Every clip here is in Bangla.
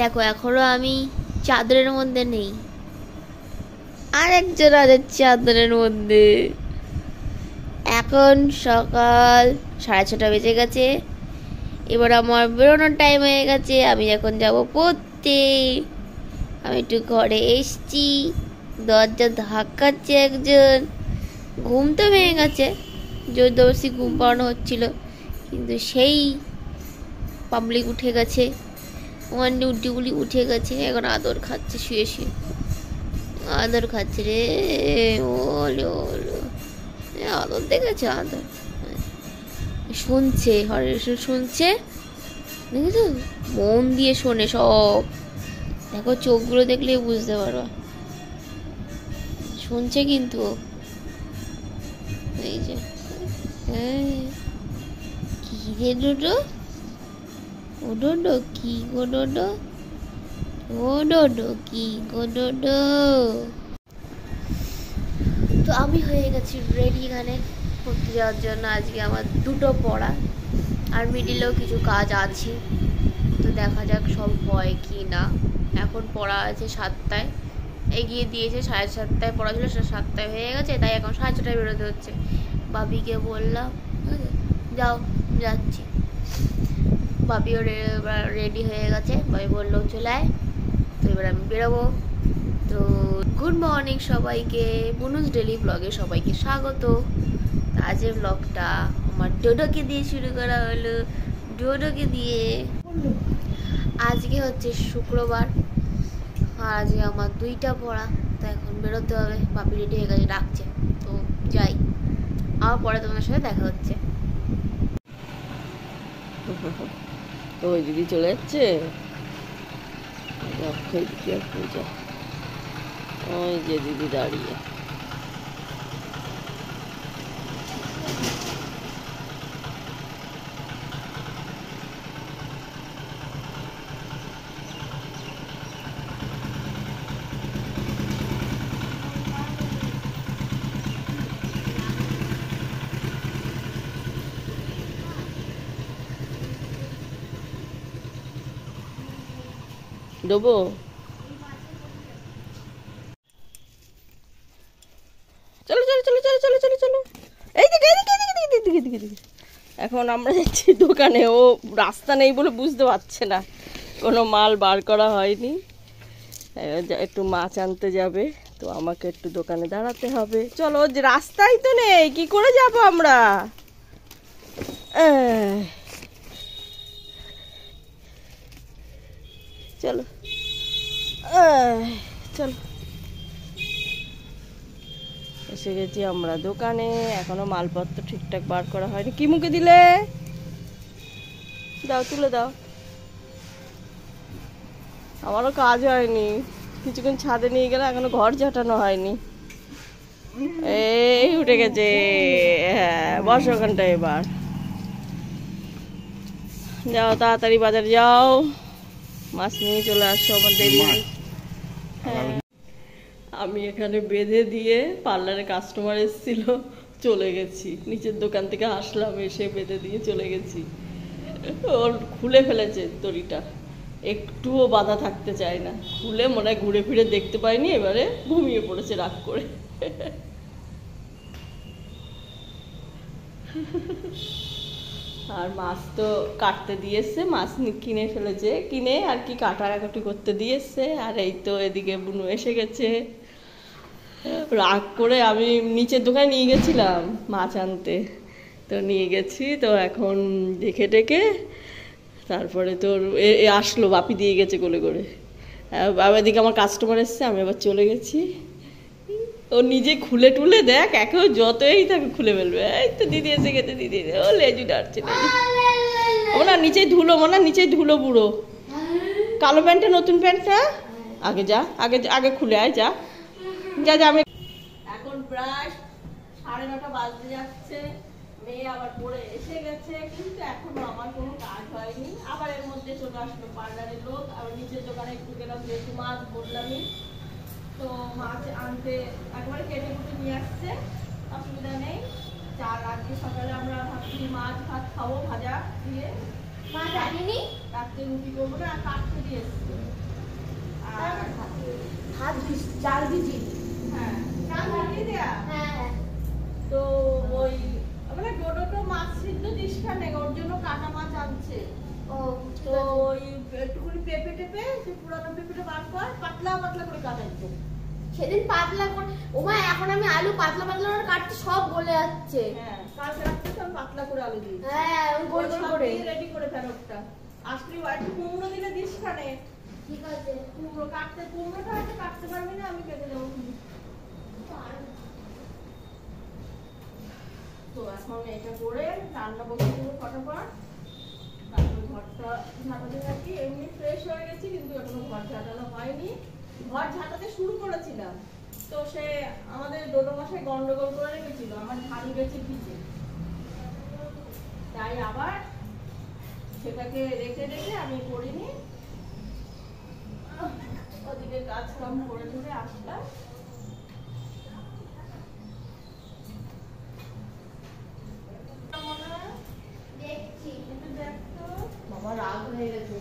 দেখো এখনো আমি চাদরের মধ্যে নেই, আর একজন আছে চাদরের মধ্যে। এখন সকাল 6:30 বেজে গেছে। এবার আমার বেরোনোর টাইম হয়ে গেছে। আমি এখন যাব পড়তে। আমি একটু ঘরে এসছি, দরজা ধাক্কাচ্ছে একজন। ঘুম তো ভেঙে গেছে, জোর জবরদস্তি ঘুম পাড়ানো হচ্ছিল, কিন্তু সেই পাবলিক উঠে গেছে, আমার ডিউটিগুলি উঠে গেছে। এখন আদর খাচ্ছে, শুয়ে শুয়ে আদর খাচ্ছে রে। ওলো ওলো আদর দেখেছে, আদর শুনছে, হরে শুনছে, দেখেছো মন দিয়ে শোনে সব। দেখো চোখগুলো দেখলেই বুঝতে পারবা, শুনছে কিন্তু। এই যে কি রে ডোডো, ও ডোডো কি গো ডোডো, ও ডোডো কি গো ডোডো। তো আমি হয়ে গেছি রেডি এখানে পড়তে যাওয়ার জন্য। আজকে আমার 2টো পড়া, আর মিডিলেও কিছু কাজ আছে, তো দেখা যাক সব হয় কি না। এখন পড়া আছে 7টায়, এগিয়ে দিয়েছে। 7:30 পড়া ছিল, 7টায় হয়ে গেছে, তাই এখন 6:30 বেরোতে হচ্ছে। বাবিকে বললাম যাও, যাচ্ছি। বাবিও রেডি হয়ে গেছে, বাবি বললো চলে আয়। তো এবার আমি বেরোবো। তো গুড মর্নিং সবাইকে, বুনুস ডেলি ব্লগে সবাইকে স্বাগত। আজকের ব্লগটা আমার ডোডোকে দিয়ে শুরু করা হলো, ডোডোকে দিয়ে। আজকে হচ্ছে শুক্রবার, আর আজকে আমার 2টা পড়া, তো এখন বেরোতে হবে। বাপি রেডি হয়ে গেছে, ডাকছে, তো যাই। আর পরে তোমার সাথে দেখা হচ্ছে। ওই দিদি চলে যাচ্ছে, ওই যে দিদি দাঁড়িয়ে। দেবো চলো চলো চলো চলো চলো চলো চলো, এই দিকে দিকে দিকে দিকে। এখন আমরা যাচ্ছি দোকানে। ও রাস্তা নেই বলে বুঝতে পারছে না, কোনো মাল বার করা হয়নি। একটু মাছ আনতে যাবে, তো আমাকে একটু দোকানে দাঁড়াতে হবে। চলো, রাস্তাই তো নেই, কি করে যাব আমরা? চলো চলো, এসে গেছি আমরা দোকানে। এখনো মালপত্র ঠিকঠাক বার করা হয়নি। কি মুখে দিলে? দাও, তুলে দাও। আমারও কাজ হয়নি, কিছুক্ষণ ছাদে নিয়ে গেলে, এখনো ঘর ঝাঁটানো হয়নি। এই উঠে গেছে, হ্যাঁ বসো ওখানটা। এবার যাও, তাড়াতাড়ি বাজারে যাও, মাছ নিয়ে চলে আসো, আমার দেরি। হ্যাঁ, আমি এখানে বেঁধে দিয়ে পার্লারে কাস্টমার এসেছিল, চলে গেছি। নিচের দোকান থেকে আসলাম, এসে বেঁধে দিয়ে চলে গেছি। ওর খুলে ফেলেছে দড়িটা, একটুও বাধা থাকতে চায় না। খুলে মনে হয় ঘুরে ফিরে দেখতে পাইনি, এবারে ঘুমিয়ে পড়েছে রাগ করে। আর মাছ তো কাটতে দিয়েছে, মাছ কিনে ফেলেছে, কিনে আর কি কাটাকাটি করতে দিয়েছে। আর এই তো এদিকে বুনু এসে গেছে, রাগ করে। আমি নিচের দোকানে নিয়ে গেছিলাম মাছ আনতে, তো নিয়ে গেছি। তো এখন দেখে টেকে তারপরে তোর আসলো, বাপি দিয়ে গেছে কোলে করে। এদিকে আমার কাস্টমার এসছে, আমি আবার চলে গেছি। ও নিজে খুলে টুলে দেখ, একেও যতই থাকে খুলে ফেলবে। এই তো দিদি এসে গেছে, দিদি ও লেজু ডাটছে। ওনা নিচেই ধুলো, মনে নিচেই ধুলো বুড়ো। কালো প্যান্টটা, নতুন প্যান্টটা আগে যা, আগে আগে খুলে আয়, যা যা যা। আমি এখন প্রায় 9:30 বাজতে যাচ্ছে, মেয়ে আবার পড়ে এসে গেছে, কিন্তু এখনো আমার কোনো কাজ হয়নি। আবার এর মধ্যে চলে আসলো পার্লারের লোক। আবার নিচের দোকানে একটু গেলাম, যেহেতু মাছ বললামই, তো মাছ আনতে একবারে কেটে কুটে নিয়ে আসছে, অসুবিধা নেই। চার আজকে সকালে আমরা ভাবছি মাছ ভাত খাবো ভাজা দিয়ে, মা জানিনি রাত্রে রুটি করবো না, আর কাটতে দিয়ে এসছে। আর ভাত চাল ভিজি। হ্যাঁ, চাল ভিজিয়ে দেয়া। হ্যাঁ তো ওই মানে ডোডো তো মাছ সিদ্ধ দিসখানে, ওর জন্য কাটা মাছ আনছে। ও তো ওই একটুখানি পেঁপে টেপে সে পুরানো পেঁপেটা বার কর, পাতলা পাতলা করে কাটাইতো। সেদিন পাতলা করে ওমা, এখন আমি আলু পাতলা পাতলা করে কাটতে সব গলে যাচ্ছে। হ্যাঁ, কালকে রাত্রে তো আমি পাতলা করে আলু দিই। হ্যাঁ, ওই গোল গোল করে রেডি করে ফেরতটা আসলে একটু কুমড়ো দিলে দিসখানে। ঠিক আছে। কুমড়ো কাটতে, কুমড়োটা হয়তো কাটতে পারবি না, আমি কেটে দেবো। তো এখন এটা করে রান্না বসিয়ে দেবো ফটাফট। তারপর ঘরটা ঝাঁটাতে থাকি। এমনি ফ্রেশ হয়ে গেছি, কিন্তু এখনো ঘর ঝাঁটানো হয়নি। ঘর ঝাঁটাতে শুরু করেছিলাম, তো সে আমাদের ডোডো মশাই গন্ডগোল করে রেখেছিল, আমার ঝাড়ু গেছে ভিজে, তাই আবার সেটাকে রেখে রেখে আমি করিনি। ওদিকে কাজ কাম করে ধরে আসলাম। দেখছি। দেখতো বাবা রাগ হয়ে গেছে।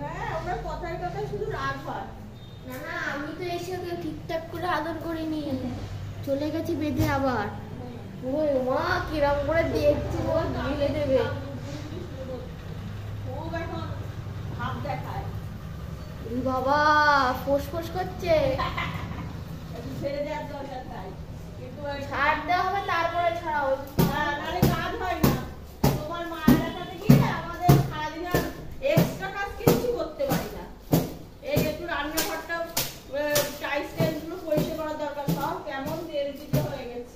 হ্যাঁ, ওনার কথায় কথায় শুধু রাগ হয়। না না, আমি তো এসে ওকে ঠিকঠাক করে আদর করিনি, চলে গেছি বেঁধে আবার। ওই মা কিরম করে দেখছি, ও গিলে দেবে। খুব এখন ভাব দেখায়। ওই বাবা ফোঁস ফোঁস করছে। একটু ছেড়ে দেওয়ার দরকার তাই, কিন্তু ওই ছাড় দেওয়া হবে, তারপরে ছাড়াও। নাহলে কাজ হয় না। তোমার মায়ের কাছে গিয়ে আমাদের সারাদিন আর এক্সট্রা কাজ কিছু করতে পারি না। এই একটু রান্নাঘরটা টাইস টাইস গুলো পরিষ্কার করার দরকার। সব কেমন তেল পিঠে হয়ে গেছে।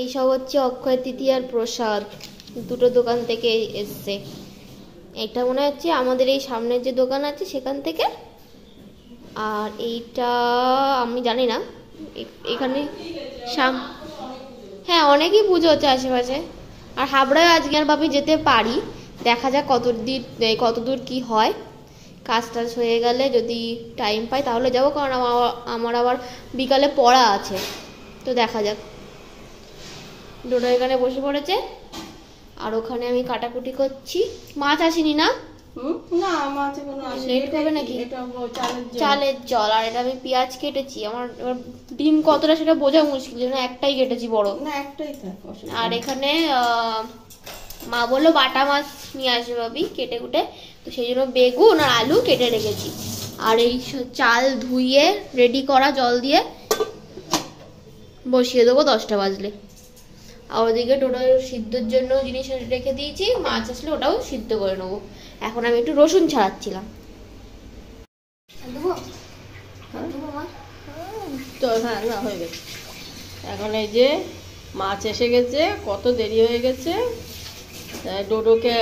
এইসব হচ্ছে অক্ষয় তৃতীয়ার প্রসাদ, দুটো দোকান থেকে এসছে। এটা মনে হচ্ছে আমাদের এই সামনের যে দোকান আছে সেখান থেকে, আর এইটা আমি জানি না। এখানে হ্যাঁ, অনেকই পুজো হচ্ছে আশেপাশে। আর হাবড়ায় আজকে আর ভাবি যেতে পারি, দেখা যাক কতদূর কি হয়। কাজ টাজ হয়ে গেলে যদি টাইম পাই তাহলে যাবো, কারণ আমার আবার বিকালে পড়া আছে। তো দেখা যাক। ডোডো এখানে বসে পড়েছে, আর ওখানে আমি কাটাকুটি করছি। মাছ আসেনি না? না, মাছ এখনো আসেনি। লেট হবে নাকি? এটা চালের জল। চালের জল। আর এটা আমি পেঁয়াজ কেটেছি। আমার এবার ডিম কতটা সেটা বোঝা মুশকিল, না একটাই কেটেছি বড়। না, একটাই থাক। আর এখানে মা বললো বাটা মাছ নিয়ে আসবে ভাবি কেটে কুটে, তো সেই জন্য বেগুন আর আলু কেটে রেখেছি। আর এই চাল ধুইয়ে রেডি করা জল দিয়ে বসিয়ে দেবো 10টা বাজলে। আর ওদিকে ডোডো সিদ্ধর জন্য জিনিস রেখে দিয়েছি, মাছ আসলে ওটাও সিদ্ধ করে নেবো। এখন আমি একটু রসুন ছাড়াচ্ছিলাম। তো হ্যাঁ, না হয়ে গেছে। এখন এই যে মাছ এসে গেছে, কত দেরি হয়ে গেছে। ডোডোকে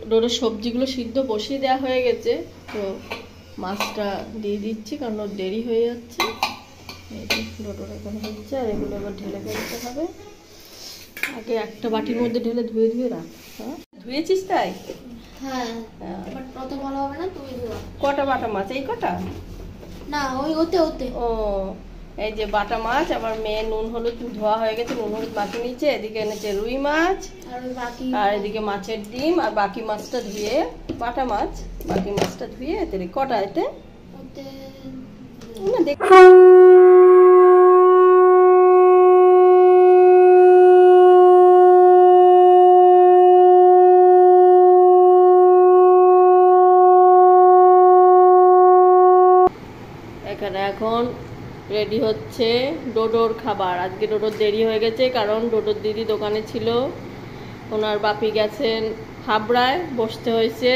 ডোডোর সবজিগুলো সিদ্ধ বসিয়ে দেওয়া হয়ে গেছে, তো মাছটা দিয়ে দিচ্ছি কারণ ওর দেরি হয়ে যাচ্ছে। এই যে ডোডোর এখন হচ্ছে, আর এগুলো এবার ঢেলে ফেলতে হবে। আগে একটা বাটির মধ্যে ঢেলে ধুয়ে ধুয়ে রাখ। হ্যাঁ, ধুয়েছিস তাই? হ্যাঁ, বাট অত ভালো হবে না, তুমি ধোয়া। কটা বাটা মাছ? এই কটা না, ওই ওতে ওতে। ও, এই যে বাটা মাছ। আবার মেয়ে নুন হলুদ ধোয়া হয়ে গেছে, নুন হলুদ মাখিয়ে নিচ্ছে। এদিকে এনেছে রুই মাছ, আর ওই বাকি আর এদিকে মাছের ডিম। আর বাকি মাছটা ধুয়ে, বাটা মাছ বাকি মাছটা ধুয়ে এতে কটা এতে ওতে না দেখ। এখানে এখন রেডি হচ্ছে ডোডোর খাবার। আজকে ডোডোর দেরি হয়ে গেছে, কারণ ডোডোর দিদি দোকানে ছিল, ওনার বাপি গেছেন হাবড়ায়, বসতে হয়েছে।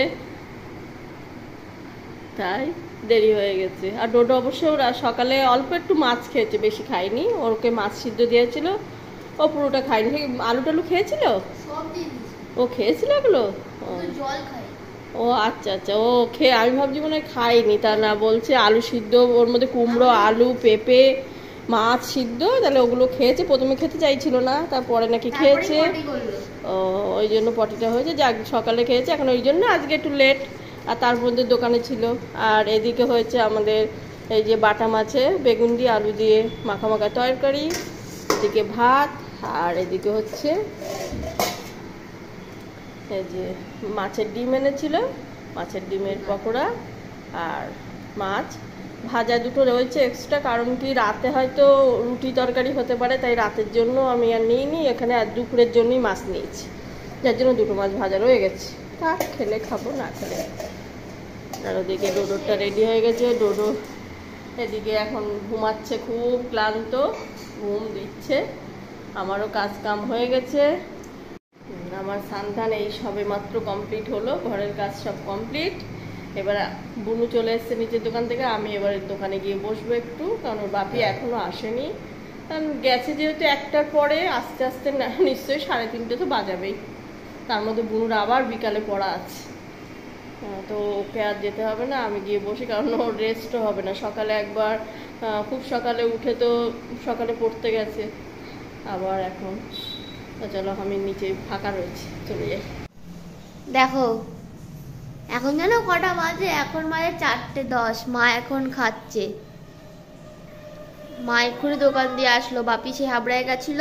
তাই দেরি হয়ে গেছে। আর ডোডো অবশ্য ওরা সকালে অল্প একটু মাছ খেয়েছে, বেশি খায়নি। ওকে মাছ সিদ্ধ দিয়েছিল, ও পুরোটা খায়নি। আলু টালু খেয়েছিল, ও খেয়েছিল এগুলো। ও আচ্ছা আচ্ছা, ও খেয়ে আমি ভাবছি মনে হয় খায়নি, তা না বলছে আলু সিদ্ধ, ওর মধ্যে কুমড়ো, আলু, পেঁপে, মাছ সিদ্ধ, তাহলে ওগুলো খেয়েছে। প্রথমে খেতে চাইছিল না, তারপরে নাকি খেয়েছে। ও ওই জন্য পটিটা হয়েছে, যাক সকালে খেয়েছে এখন, ওই জন্য আজকে একটু লেট। আর তার মধ্যে দোকানে ছিল। আর এদিকে হয়েছে আমাদের এই যে বাটা মাছে বেগুন দিয়ে আলু দিয়ে মাখা মাখা তরকারি, এদিকে ভাত, আর এদিকে হচ্ছে এই যে মাছের ডিম এনেছিল, মাছের ডিমের পকোড়া আর মাছ ভাজা দুটো রয়েছে এক্সট্রা। কারণ কি রাতে হয়তো রুটি তরকারি হতে পারে, তাই রাতের জন্য আমি আর নিইনি এখানে, আর দুপুরের জন্যই মাছ নিয়েছি, যার জন্য দুটো মাছ ভাজা রয়ে গেছে। থাক, খেলে খাবো, না খেলে। আর ওদিকে ডোডোরটা রেডি হয়ে গেছে। ডোডো এদিকে এখন ঘুমাচ্ছে, খুব ক্লান্ত, ঘুম দিচ্ছে। আমারও কাজ কাম হয়ে গেছে। আমার স্নান এই সবে মাত্র কমপ্লিট হলো, ঘরের কাজ সব কমপ্লিট। এবার বুনু চলে এসছে নিচের দোকান থেকে, আমি এবার দোকানে গিয়ে বসবো একটু, কারণ ওর বাপি এখনো আসেনি। কারণ গেছে যেহেতু 1টার পরে, আস্তে আস্তে নিশ্চয়ই 3:30 তো বাজাবেই। তার মধ্যে বুনুর আবার বিকালে পড়া আছে, তো ওকে আর যেতে হবে না, আমি গিয়ে বসি। কারণ ওর রেস্টও হবে না, সকালে একবার খুব সকালে উঠে তো সকালে পড়তে গেছে, আবার এখন। তো চলো, আমি নিচে ফাঁকা রয়েছে, চলে যাই। দেখো এখন জানো কটা বাজে? এখন বাজে 4:10। মা এখন খাচ্ছে। মা এক্ষুনি দোকান দিয়ে আসলো। বাপি সে হাবড়ায় গেছিল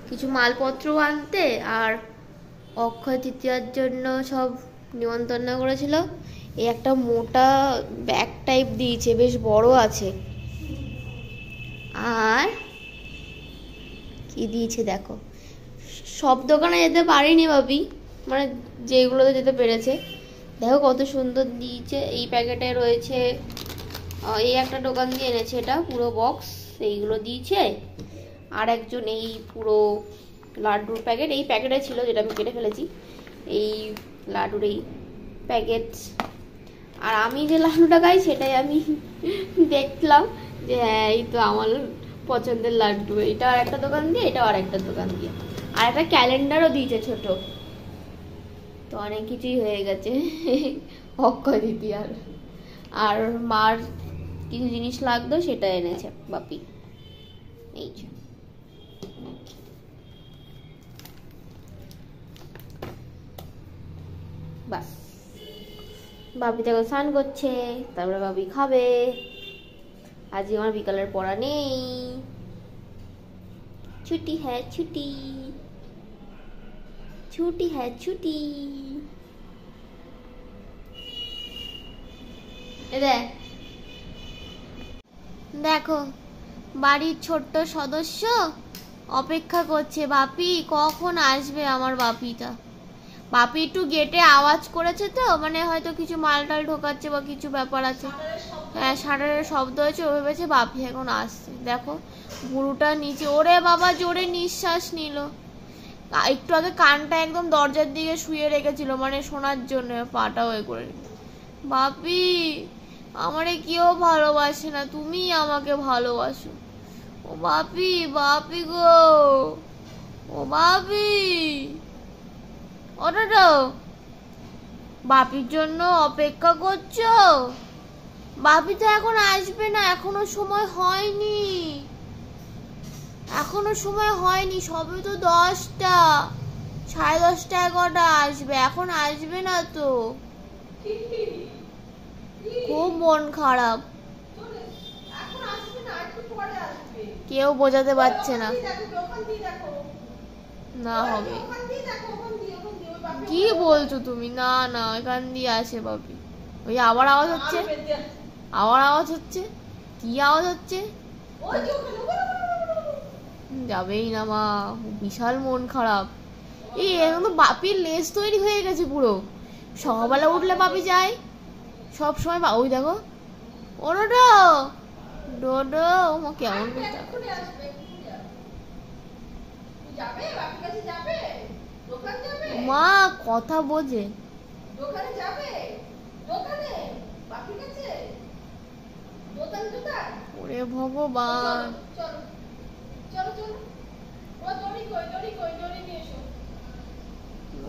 কিছু মালপত্র আনতে, আর অক্ষয় তৃতীয়ার জন্য সব নিমন্ত্রণ করেছিল। এই একটা মোটা ব্যাগ টাইপ দিয়েছে, বেশ বড় আছে। আর কি দিয়েছে দেখো, সব দোকানে যেতে পারিনি বাপি, মানে যেগুলোতে যেতে পেরেছে। দেখো কত সুন্দর দিয়েছে। এই প্যাকেটে রয়েছে, এই একটা দোকান দিয়ে এনেছে, এটা পুরো বক্স এইগুলো দিয়েছে। আর একজন এই পুরো লাড্ডুর প্যাকেট, এই প্যাকেটে ছিল যেটা আমি কেটে ফেলেছি, এই লাড্ডুর এই প্যাকেট। আর আমি যে লাড্ডুটা খাই সেটাই আমি দেখলাম যে হ্যাঁ এই তো আমার পছন্দের লাড্ডু। এটা আর একটা দোকান দিয়ে, এটা আর একটা দোকান দিয়ে। আর একটা ক্যালেন্ডারও দিয়েছে ছোট। তো অনেক কিছুই হয়ে গেছে অক্ষয় তৃতীয়ার। আর মার কিছু জিনিস লাগতো সেটা এনেছে বাপি। এই যে বাস, বাপি তখন স্নান করছে, তারপরে বাপি খাবে। আজকে আমার বিকালের পড়া নেই, ছুটি হ্যাঁ ছুটি, ছুটি হ্যাঁ ছুটি। দেখো বাড়ির ছোট্ট সদস্য অপেক্ষা করছে, বাপি কখন আসবে আমার বাপিটা। বাপি একটু গেটে আওয়াজ করেছে, তো মানে হয়তো কিছু মালটাল ঢোকাচ্ছে বা কিছু ব্যাপার আছে, হ্যাঁ শাটারের শব্দ হয়েছে, ও ভেবেছে বাপি এখন আসছে। দেখো বুড়োটা নিচে, ওরে বাবা জোরে নিঃশ্বাস নিল। একটু আগে কানটা একদম দরজার দিকে শুয়ে রেখেছিল, মানে শোনার জন্য, পাটাও এ করে। বাপি আমারে কেউ ভালোবাসে না, তুমি আমাকে ভালোবাসো। ও বাপি, বাপি গো, ও বাপি, ওটা বাপির জন্য অপেক্ষা করছো? বাপি তো এখন আসবে না, এখনো সময় হয়নি, এখনো সময় হয়নি, সবে তো 10টা, 10:30, 11টা আসবে, এখন আসবে না তো। খুব মন খারাপ, কেউ বোঝাতে পারছে না। না হবে, কি বলছো তুমি? না না, এখান দিয়ে আসে বাপি। ওই আবার আওয়াজ হচ্ছে, আবার আওয়াজ হচ্ছে, কি আওয়াজ হচ্ছে? যাবেই না মা, বিশাল মন খারাপ। এই এখন তো বাপির লেজ তৈরি হয়ে গেছে পুরো। সকালবেলা উঠলে বাপি যায় সব সময়। ওই দেখো ওটা ডোডো, মা কেমন মা কথা বোঝে। ওরে ভগবান,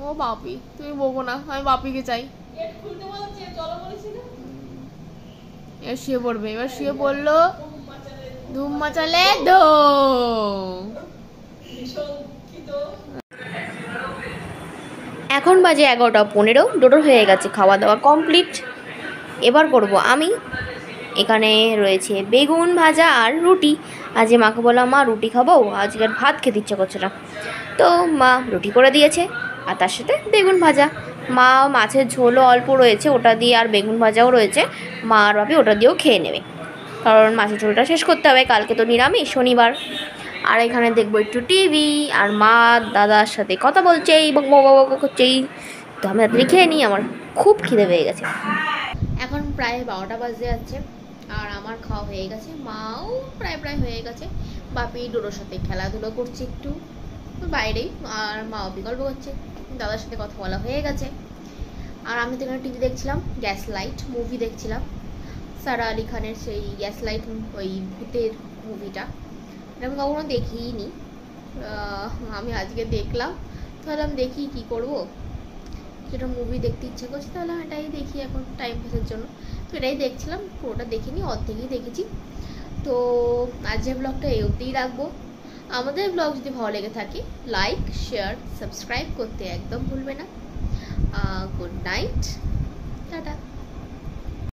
ও বাপি তুমি বকো না, আমি বাপিকে চাই। এবার শুয়ে পড়বে, এবার শুয়ে পড়লো, ধুম মাচালে ধুম। এখন বাজে 11:15, ডোডো হয়ে গেছে, খাওয়া দাওয়া কমপ্লিট। এবার করব আমি। এখানে রয়েছে বেগুন ভাজা আর রুটি। আজকে মাকে বললাম মা রুটি খাবো, আজকে আর ভাত খেতে ইচ্ছে করছে না, তো মা রুটি করে দিয়েছে আর তার সাথে বেগুন ভাজা। মা মাছের ঝোলও অল্প রয়েছে, ওটা দিয়ে, আর বেগুন ভাজাও রয়েছে, মা আর বাপি ওটা দিয়েও খেয়ে নেবে, কারণ মাছের ঝোলটা শেষ করতে হবে, কালকে তো নিরামিষ শনিবার। আর এখানে দেখবো একটু টিভি, আর মা দাদার সাথে কথা বলছে, এবং বাবা করছেই। তো আমি তাড়াতাড়ি খেয়ে নিই, আমার খুব খিদে পেয়ে গেছে। এখন প্রায় 12টা বাজে যাচ্ছে, আর আমার খাওয়া হয়ে গেছে, মাও প্রায় হয়ে গেছে। বাপি ডোডোর সাথে খেলাধুলো করছে একটু বাইরেই, আর মাও বিকল্প করছে, দাদার সাথে কথা বলা হয়ে গেছে। আর আমি তো এখানে টিভি দেখছিলাম, গ্যাস লাইট মুভি দেখছিলাম, সারা আলি খানের সেই গ্যাস লাইট, ওই ভূতের মুভিটা। আমি কখনো দেখিনি, আমি আজকে দেখলাম, তাহলে আমি দেখি কি করব, যেটা মুভি দেখতে ইচ্ছে করছে তাহলে এটাই দেখি এখন টাইম পাসের জন্য। তো এটাই দেখছিলাম, পুরোটা দেখিনি, অর্ধেকই দেখেছি। তো আজকের ব্লগটা এই অবধিই রাখবো। আমাদের ব্লগ যদি ভালো লেগে থাকে, লাইক শেয়ার সাবস্ক্রাইব করতে একদম ভুলবে না। Good night, tata.